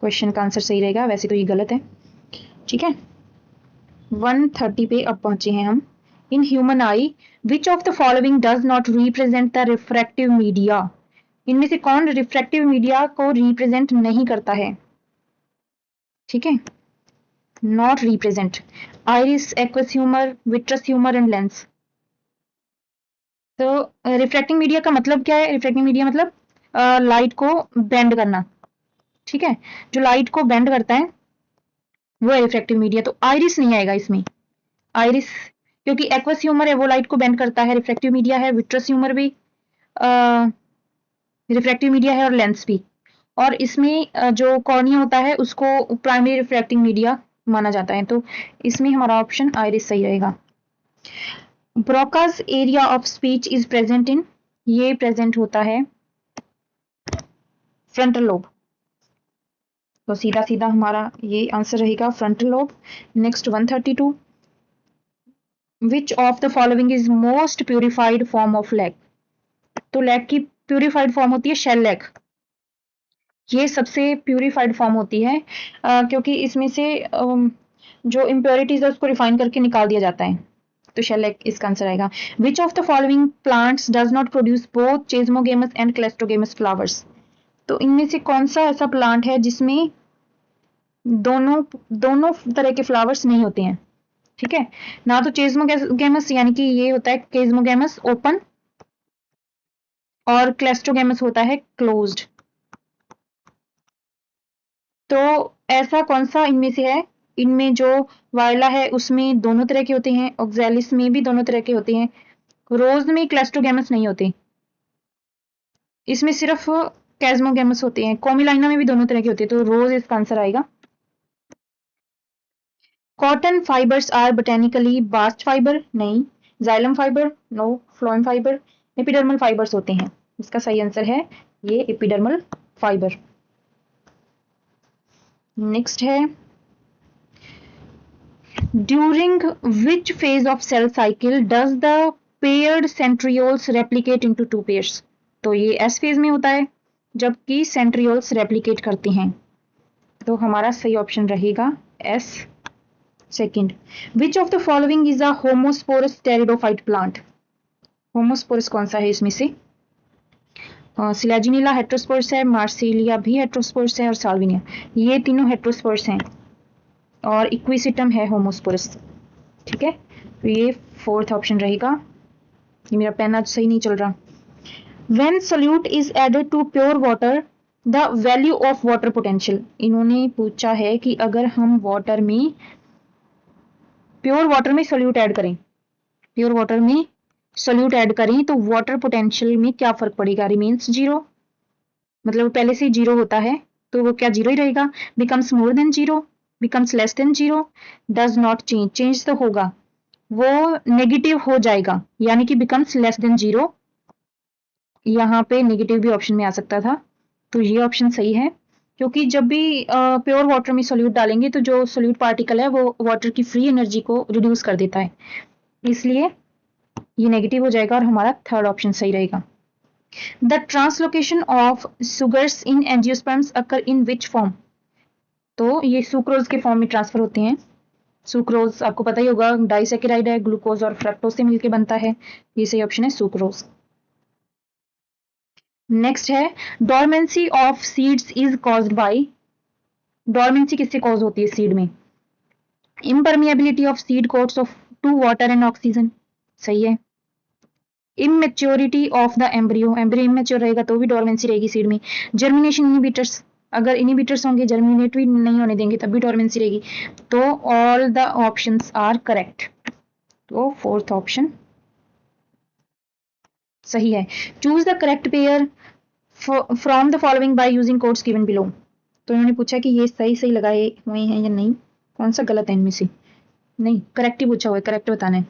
क्वेश्चन का आंसर सही रहेगा। वैसे तो ये गलत है। ठीक है, 130 पे अब पहुंचे हैं हम। In human I which of the following does not represent the refractive media. इनमें से कौन रिफ्रैक्टिव मीडिया को रिप्रेजेंट नहीं करता है? ठीक है, not represent, iris, aqueous humour, vitreous humour and lens. तो रिफ्रैक्टिंग मीडिया का मतलब क्या है? रिफ्रैक्टिंग मीडिया मतलब लाइट को बेंड करना। ठीक है, जो लाइट को बेंड करता है वो है रिफ्रैक्टिव मीडिया। तो आइरिस नहीं आएगा इसमें। आइरिस, क्योंकि एक्वस ह्यूमर है वो लाइट को बेंड करता है, रिफ्रैक्टिव मीडिया है। विट्रस ह्यूमर भी रिफ्रैक्टिव मीडिया है, और लेंस भी। और इसमें जो कॉर्निया होता है उसको प्राइमरी रिफ्रैक्टिंग मीडिया माना जाता है। तो इसमें हमारा ऑप्शन आइरिस सही रहेगा। Broca's area of speech is present इन, ये प्रेजेंट होता है फ्रंटल लोब। तो सीधा सीधा हमारा ये आंसर रहेगा frontal lobe. Next 132। Which of the following is most purified form of lag. तो लैग की प्यूरिफाइड फॉर्म होती है शेल लैग। ये सबसे प्यूरिफाइड फॉर्म होती है क्योंकि इसमें से जो इम्प्योरिटीज है उसको रिफाइन करके निकाल दिया जाता है। तो शेलेक इसका आंसर आएगा। विच of the following plants does not produce both chasmogamous and क्लेस्टोगेमस flowers? तो इनमें से कौन सा ऐसा प्लांट है जिसमें दोनों दोनों तरह के फ्लावर्स नहीं होते हैं? ठीक है, ना तो चेस्मोगेमस यानी कि ये होता है केस्मोगेमस ओपन, और क्लेस्टोगेमस होता है क्लोज्ड। तो ऐसा कौन सा इनमें से है? इनमें जो वायला है उसमें दोनों तरह के होते हैं, ऑक्जेलिस में भी दोनों तरह के होते हैं, रोज में क्लेस्टोगेमस नहीं होते, इसमें सिर्फ कैस्मोगेमस होते हैं। कॉमिलाइना में भी दोनों तरह के होते हैं, तो रोज इसका आंसर आएगा। Cotton fibers are botanically bast fiber? नहीं। Xylem fiber? No. Phloem fiber? Epidermal fibers होते हैं। इसका सही आंसर है ये एपिडर्मल फाइबर। नेक्स्ट है, during which phase of cell cycle does the paired centrioles replicate into two pairs? तो ये एस फेज में होता है जबकि सेंट्रियोल्स रेप्लिकेट करते हैं, तो हमारा सही ऑप्शन रहेगा S second. Which of the following is a homosporous pteridophyte plant? Homosporous कौन सा है इसमें से? सिलेजिनिला हेट्रोस्पोरस है, मार्सिलिया भी हेट्रोस्पोरस है, और साल्विनिया, ये तीनों हेट्रोस्पोरस हैं, और इक्विसिटम है होमोस्पोरस। ठीक है, तो ये फोर्थ ऑप्शन रहेगा। ये मेरा पेन आज सही नहीं चल रहा। When solute is added to pure water the value of water potential? इन्होंने पूछा है कि अगर हम वाटर में प्योर वाटर में सोल्यूट ऐड करें, प्योर वाटर में सोल्यूट ऐड करें तो वाटर पोटेंशियल में क्या फर्क पड़ेगा? रिमेन्स जीरो, मतलब पहले से जीरो होता है तो वो क्या जीरो ही रहेगा? Becomes more than zero, becomes less than zero, does not change, change तो होगा, वो नेगेटिव हो जाएगा, यानी कि बिकम्स लेस देन जीरो। यहाँ पे नेगेटिव भी ऑप्शन में आ सकता था, तो ये ऑप्शन सही है, क्योंकि जब भी प्योर वाटर में सोल्यूट डालेंगे तो जो सोल्यूट पार्टिकल है वो वाटर की फ्री एनर्जी को रिड्यूस कर देता है, इसलिए ये नेगेटिव हो जाएगा और हमारा थर्ड ऑप्शन सही रहेगा। The translocation of sugars in angiosperms occur in which form? तो ये सुक्रोज के फॉर्म में ट्रांसफर होते हैं। सुक्रोज आपको पता ही होगा डाइसेकेराइड है, ग्लूकोज और फ्रक्टोज से मिलकर बनता है, ये सही ऑप्शन है सुक्रोज। नेक्स्ट है, dormancy of seeds is caused by? Dormancy किससे कॉज होती है सीड में? Impermeability of seed coats of to water and oxygen, सही है। Immaturity of the embryo, embryo immature रहेगा तो भी डोरमेंसी रहेगी सीड में। जर्मिनेशन इनहिबिटर्स, अगर इनहिबिटर्स होंगे जर्मिनेट भी नहीं होने देंगे तब भी डोरमेंसी रहेगी, तो all the options are correct, तो फोर्थ ऑप्शन सही है। Choose the correct pair from the following by using codes given below? तो इन्होंने पूछा कि ये सही सही लगाए हुए हैं या नहीं, कौन सा गलत है इनमें से? नहीं, करेक्ट ही पूछा हुआ है, करेक्ट बताना है।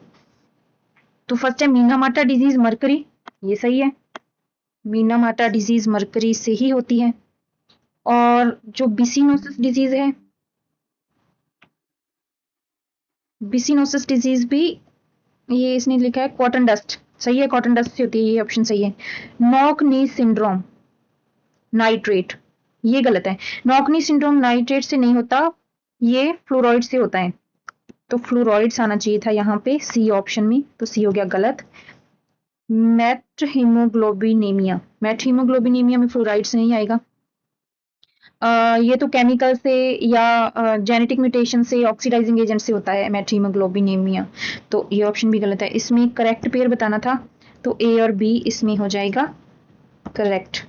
तो फर्स्ट है मीनामाटा डिजीज मरकरी, ये सही है, मीनामाटा डिजीज मरकरी से ही होती है। और जो बिसिनोसिस डिजीज है, बिसिनोसिस डिजीज भी ये इसने लिखा है कॉटन डस्ट, सही है, कॉटन डस्ट से होती है, ये ऑप्शन सही है। नॉक नी सिंड्रोम नाइट्रेट, ये गलत है, नॉक नी सिंड्रोम नाइट्रेट से नहीं होता, ये फ्लोराइड से होता है, तो फ्लोराइड्स आना चाहिए था यहाँ पे सी ऑप्शन में, तो सी हो गया गलत। मेट हीमोग्लोबिनेमिया, मेट हीमोग्लोबिनेमिया में फ्लोराइड्स नहीं आएगा। ये तो केमिकल से या जेनेटिक म्यूटेशन से, ऑक्सीडाइजिंग एजेंट से होता है मेट हीमोग्लोबिनेमिया, तो ये ऑप्शन भी गलत है। इसमें करेक्ट पेयर बताना था, तो ए और बी इसमें हो जाएगा करेक्ट,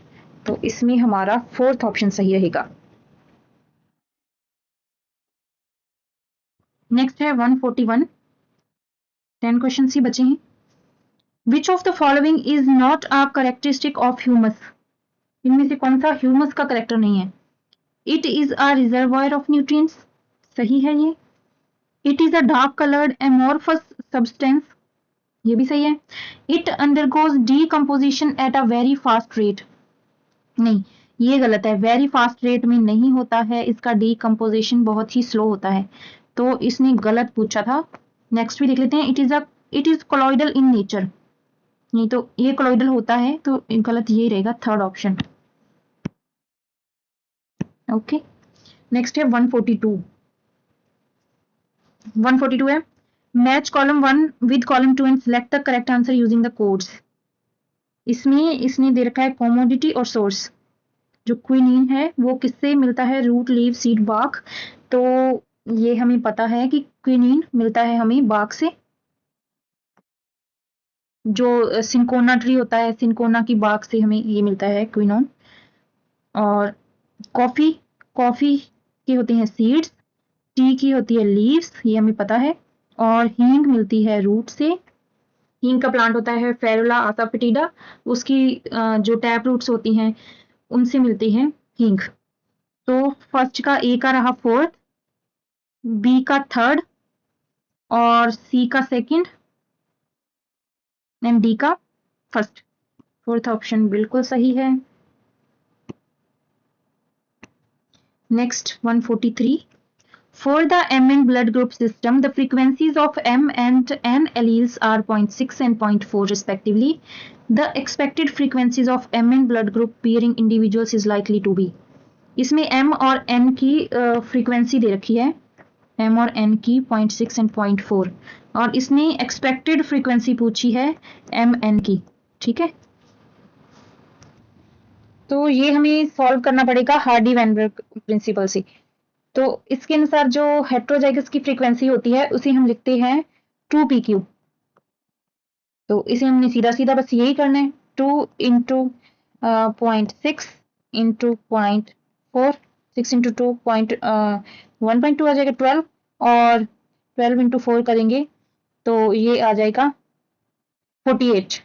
तो इसमें हमारा फोर्थ ऑप्शन सही रहेगा। नेक्स्ट है 141, 10 क्वेश्चन ही बचे हैं। विच of the following is not a characteristic of humus? इनमें से कौन सा ह्यूमस का करेक्टर नहीं है? It is a reservoir of nutrients, सही है ये। It is a dark coloured amorphous substance, ये भी सही है। It undergoes decomposition at a very fast rate, नहीं, ये गलत है, वेरी फास्ट रेट में नहीं होता है, इसका डीकम्पोजिशन बहुत ही स्लो होता है, तो इसने गलत पूछा था। नेक्स्ट भी देख लेते हैं, it is colloidal in nature, नहीं तो ये कोलॉइडल होता है, तो गलत ये रहेगा थर्ड ऑप्शन। ओके, नेक्स्ट है 142 है, match column 1 with column 2 and select the correct answer using the codes. इसमें इसने दे रखा है कॉमोडिटी और सोर्स। जो क्विनीन है वो किससे मिलता है? Root, leave, seed, bark. तो ये हमें पता है कि क्विनीन मिलता है हमें बार्क से। जो सिंकोना ट्री होता है, सिंकोना की बार्क से हमें ये मिलता है क्विनोन। और कॉफी कॉफी की होती हैं सीड्स, टी की होती है लीव्स, ये हमें पता है। और हींग मिलती है रूट से। हींग का प्लांट होता है फेरुला आसाफेटिडा, उसकी जो टैप रूट्स होती हैं उनसे मिलती है हींग। तो फर्स्ट का ए का रहा फोर्थ, बी का थर्ड और सी का सेकंड एंड डी का फर्स्ट। फोर्थ ऑप्शन बिल्कुल सही है। Next 143, for the Mn blood group system the frequencies of M and N alleles are 0.6 and 0.4 respectively. The expected frequencies of Mn blood group bearing individuals is likely to be। इसमें M और N की फ्रीक्वेंसी दे रखी है, M और N की 0.6 एंड 0.4, और इसने एक्सपेक्टेड फ्रीक्वेंसी पूछी है MN की। ठीक है, तो ये हमें सॉल्व करना पड़ेगा हार्डी वैनबर्ग प्रिंसिपल से। तो इसके अनुसार जो हेट्रोजाइगस की फ्रीक्वेंसी होती है उसे हम लिखते हैं 2pq। तो इसे हमने सीधा सीधा बस यही करना है, 2 इंटू 0.6 इंटू 0.4, 6 इंटू 2 1.2 आ जाएगा 12, और 12 इंटू 4 करेंगे तो ये आ जाएगा 48।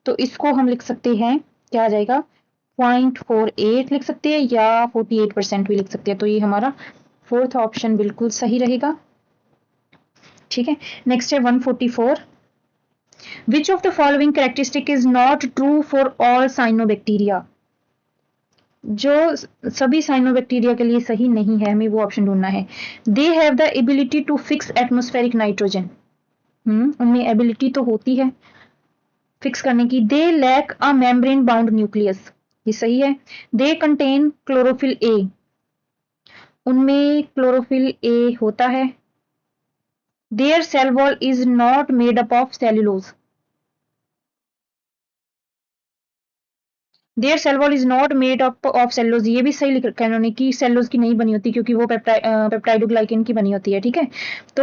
तो इसको हम लिख सकते हैं, क्या आ जाएगा, 0.48 लिख सकते हैं या 48% भी लिख सकते हैं। तो ये हमारा फोर्थ ऑप्शन बिल्कुल सही रहेगा। ठीक है, नेक्स्ट है 144, विच of the following characteristic is not true for all cyanobacteria. जो सभी साइनोबैक्टीरिया के लिए सही नहीं है, हमें वो ऑप्शन ढूंढना है। They have the ability to fix atmospheric nitrogen, उनमें एबिलिटी तो होती है फिक्स करने की। They lack a membrane bound nucleus, ये सही है। दे कंटेन क्लोरोफिल ए, उनमें क्लोरोफिल ए होता है। Their cell wall is not made up of cellulose, their cell wall is not made up of cellulose, ये भी सही लिख रखा है इन्होंने कि सेल्यूलोज की नहीं बनी होती क्योंकि वो पेप्टाइडोग्लाइकेन की बनी होती है। ठीक है, तो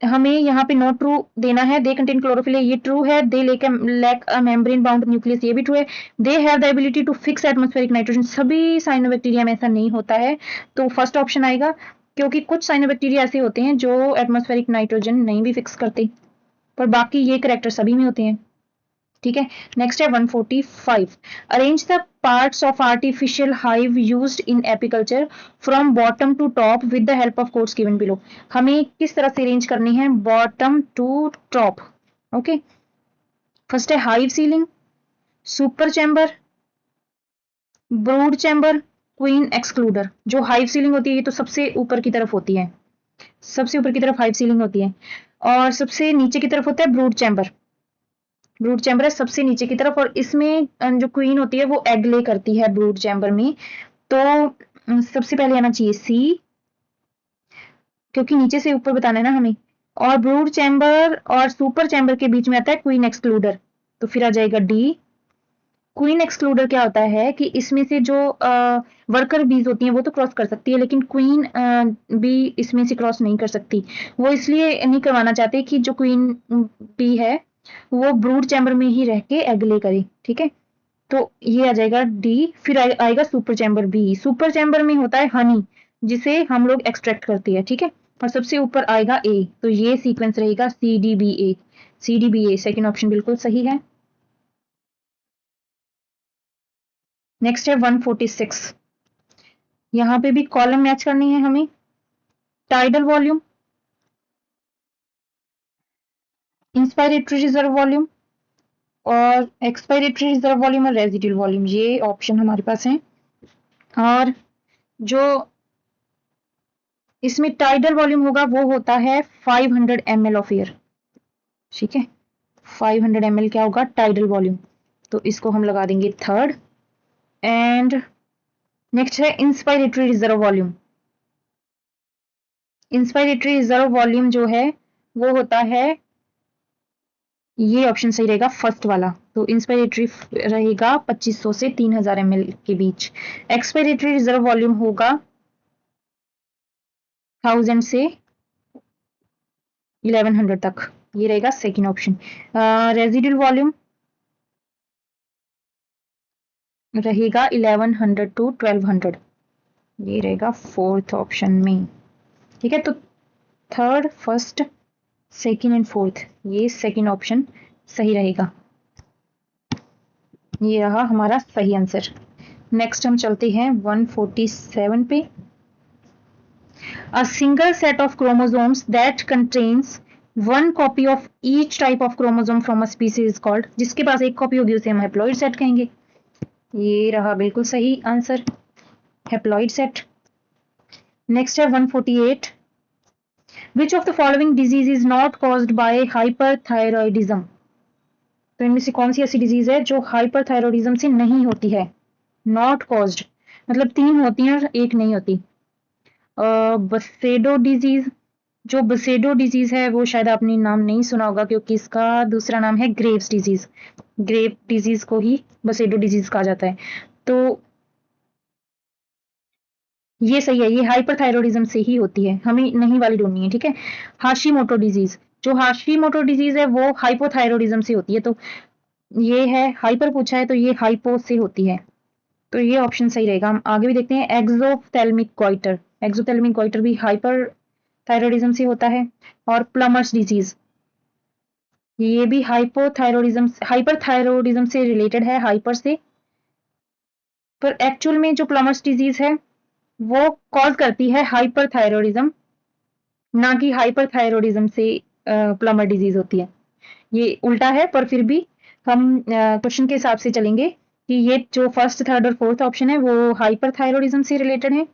हमें यहाँ पे नॉट ट्रू देना है। दे कंटेन क्लोरोफिल, ये ट्रू है। They lack a membrane bound nucleus, ये भी ट्रू है। They have the ability to fix atmospheric nitrogen, सभी साइनोबैक्टीरिया में ऐसा नहीं होता है, तो फर्स्ट ऑप्शन आएगा, क्योंकि कुछ साइनोबैक्टीरिया ऐसे होते हैं जो एटमोस्फेरिक नाइट्रोजन नहीं भी फिक्स करते, पर बाकी ये करेक्टर सभी में होते हैं। ठीक है, नेक्स्ट है 145, arrange the parts of artificial hive used in apiculture from bottom to top with the help of codes given below. हमें किस तरह से अरेंज करनी है bottom to top. Okay, first है hive ceiling, super chamber, brood chamber, queen excluder. जो हाइव सीलिंग होती है ये तो सबसे ऊपर की तरफ होती है, सबसे ऊपर की तरफ हाइव सीलिंग होती है, और सबसे नीचे की तरफ होता है ब्रूड चैम्बर। ब्रूड चैम्बर है सबसे नीचे की तरफ, और इसमें जो क्वीन होती है वो एग ले करती है ब्रूड चैम्बर में। तो सबसे पहले आना चाहिए सी, क्योंकि नीचे से ऊपर बताना है ना हमें। और ब्रूड चैम्बर और सुपर चैम्बर के बीच में आता है क्वीन एक्सक्लूडर, तो फिर आ जाएगा डी। क्वीन एक्सक्लूडर क्या होता है कि इसमें से जो वर्कर बीज होती हैं वो तो क्रॉस कर सकती है, लेकिन क्वीन बी इसमें से क्रॉस नहीं कर सकती। वो इसलिए नहीं करवाना चाहते कि जो क्वीन बी है वो ब्रूड चैम्बर में ही रह के एग ले करे। ठीक है, तो ये आ जाएगा डी। फिर आएगा super chamber B. Super chamber में होता है हनी, जिसे हम लोग एक्सट्रैक्ट करते हैं। ठीक है, और सबसे ऊपर आएगा ए, तो ये सीक्वेंस रहेगा सी डी बी ए। सी डी बी ए सेकेंड ऑप्शन बिल्कुल सही है। नेक्स्ट है 146, यहाँ पे भी कॉलम मैच करनी है हमें। Tidal volume, inspiratory reserve volume, और एक्सपायरेटरी रिजर्व वॉल्यूम और रेजिडुअल वॉल्यूम, ये ऑप्शन हमारे पास हैं। और जो इसमें टाइडल वॉल्यूम होगा वो होता है 500 ml ऑफ एयर। ठीक है, 500 ml क्या होगा टाइडल वॉल्यूम, तो इसको हम लगा देंगे थर्ड। एंड नेक्स्ट है inspiratory reserve volume. Inspiratory reserve volume जो है वो होता है, ये ऑप्शन सही रहेगा फर्स्ट वाला। तो इंस्पायरेटरी रहेगा 2500 से 3000 ml के बीच। एक्सपायरेटरी रिजर्व वॉल्यूम होगा 1000 से 1100 तक, ये रहेगा सेकंड ऑप्शन। रेजिडुअल वॉल्यूम रहेगा 1100 टू 1200, ये रहेगा फोर्थ ऑप्शन में। ठीक है, तो third, first, second and fourth, ये सेकंड ऑप्शन सही रहेगा। ये रहा हमारा सही आंसर। नेक्स्ट हम चलते हैं 147 पे। A single set of chromosomes that contains one copy of each type of chromosome from a species is called, जिसके पास एक कॉपी होगी उसे हम हैप्लॉइड सेट कहेंगे। ये रहा बिल्कुल सही आंसर, हैप्लॉइड सेट। नेक्स्ट है 148। Which of the following disease is not caused by hyperthyroidism? तो इनमें से कौन सी ऐसी डिजीज है जो हाइपरथायरॉयडिज्म से नहीं होती है? नॉट कॉज्ड मतलब 3 होती हैं और एक नहीं होती। बसेडो डिजीज, जो बसेडो डिजीज है वो शायद आपने नाम नहीं सुना होगा, क्योंकि इसका दूसरा नाम है ग्रेव्स डिजीज। ग्रेव डिजीज को ही बसेडो डिजीज कहा जाता है। तो ये सही है, ये हाइपरथायरॉयडिज्म से ही होती है, हमें नहीं वाली ढूंढनी है। ठीक है, हाशीमोटो डिजीज, जो हाशीमोटो डिजीज है वो हाइपोथायरॉयडिज्म से होती है। तो ये है हाइपर पूछा है तो ये हाइपो से होती है, तो ये ऑप्शन सही रहेगा। हम आगे भी देखते हैं एक्सोथैल्मिक गॉइटर। एक्सोथैल्मिक गॉइटर भी हाइपर थायरॉयडिज्म से होता है। और प्लमर्स डिजीज, ये भी हाइपोथायरॉयडिज्म हाइपरथायरॉयडिज्म से रिलेटेड है, हाइपर से। पर एक्चुअल में जो प्लमर्स डिजीज है वो कॉज करती है हाइपरथायरॉयडिज्म, ना कि हाइपरथायरॉयडिज्म से प्लमर डिजीज होती है। ये उल्टा है, पर फिर भी हम क्वेश्चन के हिसाब से चलेंगे कि ये जो फर्स्ट, थर्ड और फोर्थ ऑप्शन है वो हाइपरथायरॉयडिज्म से रिलेटेड है,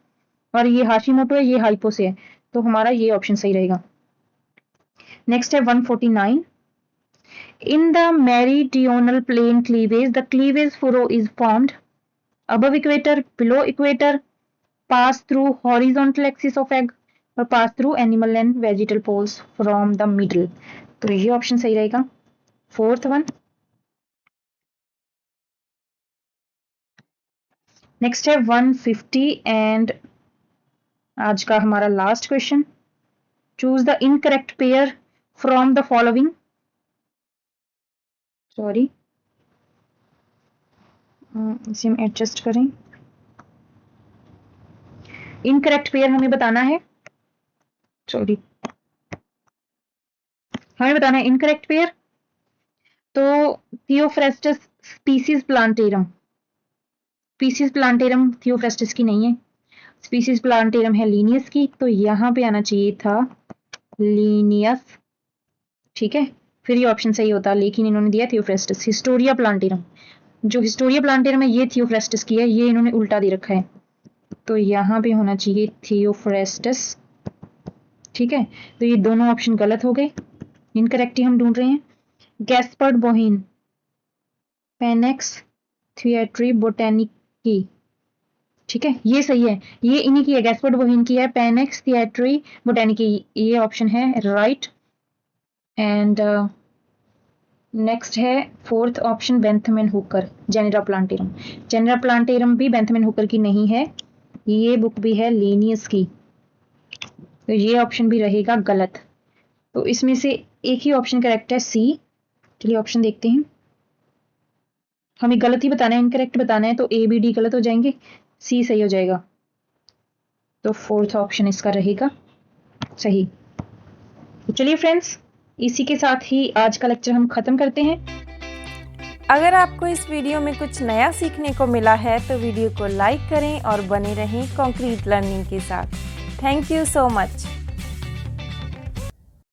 और ये हाशीमोटो है, ये हाइपो से है। तो हमारा ये ऑप्शन सही रहेगा। नेक्स्ट है 149। In the meridional plane cleavage the cleavage furrow is formed above equator, below equator, pass through horizontal axis of egg, और pass through animal and vegetal poles from the middle। तो ये ऑप्शन सही रहेगा, फोर्थ वन। नेक्स्ट है 150 एंड आज का हमारा last question. Choose the incorrect pair from the following. Sorry, इसे हम एडजस्ट करें। इनकरेक्ट पेयर हमें बताना है, सॉरी, हमें बताना है इनकरेक्ट पेयर। तो Theophrastus species plantarum, species plantarum Theophrastus की नहीं है, स्पीसीज प्लांटेरम है लीनियस की। तो यहां पे आना चाहिए था लीनियस। ठीक है, फिर ये ऑप्शन सही होता, लेकिन इन्होंने दिया थियोफ्रेस्टस। हिस्टोरिया प्लांटेरम, जो हिस्टोरिया प्लांटेरम है ये थियोफ्रेस्टस की है, ये इन्होंने उल्टा दे रखा है। तो यहाँ पे होना चाहिए थियोफ्रेस्टस। ठीक है, तो ये दोनों ऑप्शन गलत हो गए, इनकरेक्ट ही हम ढूंढ रहे हैं। Gaspard बोहीन, Painex थिएट्री बोटेनिकी। ठीक है, ये सही है, ये इन्हीं की है, गैस्पर्ड बोहीन की है, पेनेक्स थिएट्री बोटेनिकी, ये ऑप्शन है राइट। एंड नेक्स्ट है fourth option Bentham and Hooker, genera plantarum. Genera plantarum भी बेंथम एंड हुकर की नहीं है, ये बुक भी है लीनियस की, तो ये ऑप्शन भी रहेगा गलत। तो इसमें से एक ही ऑप्शन करेक्ट है, सी। चलिए ऑप्शन देखते हैं, हमें गलत ही बताना है, इनकरेक्ट बताना है, तो ए बी डी गलत हो जाएंगे, सी सही हो जाएगा। तो फोर्थ ऑप्शन इसका रहेगा सही। तो चलिए फ्रेंड्स, इसी के साथ ही आज का लेक्चर हम खत्म करते हैं। अगर आपको इस वीडियो में कुछ नया सीखने को मिला है तो वीडियो को लाइक करें और बने रहें कॉन्क्रीट लर्निंग के साथ। Thank you so much.